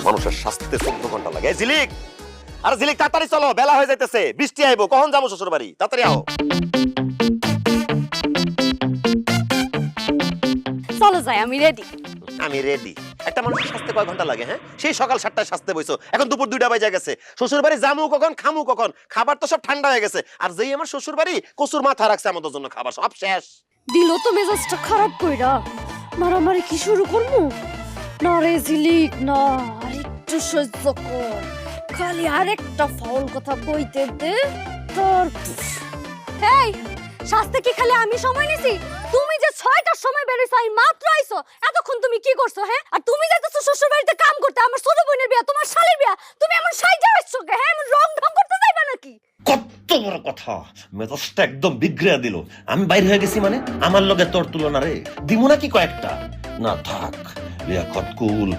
মানুষের স্বাস্থ্যে 14 ঘন্টা লাগে। ঝিলিক, আরে ঝিলিক তাড়াতাড়ি চলো, বেলা হয়ে যাইতেছে, বৃষ্টি আইবো, কখন যাবো শ্বশুর বাড়ি, তাড়াতাড়ি আও। চলো যাই, আমি রেডি। আমি রেডি। একটা মানুষের স্বাস্থ্যে কয় ঘন্টা লাগে? হ্যাঁ, সেই সকাল 7টায় স্বাস্থ্যে বইছো, এখন দুপুর 2টা বাজে গেছে। শ্বশুর বাড়ি যামু কখন, খামু কখন? খাবার তো সব ঠান্ডা হয়ে গেছে। আর যেই আমার শ্বশুর বাড়ি কচুর মাথা রাখছে আমাদের জন্য, খাবার সব শেষ। দিল তো মেজাজটা খারাপ কইরা, মারামারি কি শুরু করবো? না রে ঝিলিক না, আরেকটু সহ্য কর, খালি আরেকটা ফাউল কথা কইতে দে তোর। এই শাস্তে কি খালি আমি সময় নিছি? তুমি যে 6টার সময় বেরিয়েছো, আমি মাত্র আইছো, এতক্ষণ তুমি কি করছো? হ্যাঁ, আর তুমি যাইতেছো শ্বশুর বাড়িতে কাম করতে, আমার ছোট বোনের বিয়া, তোমার শালীর বিয়া, তুমি এমন সাইজা আসছো কে? হ্যাঁ, এমন রং ঢং করতে যাইবা নাকি? কত বড় কথা, মেজাজটা একদম বিগড়ে দিল। আমি বাইরে হয়ে গেছি মানে আমার লগে তোর তুলনা রে? দিমু নাকি কয়েকটা? না থাক, লিয়াকত কুল।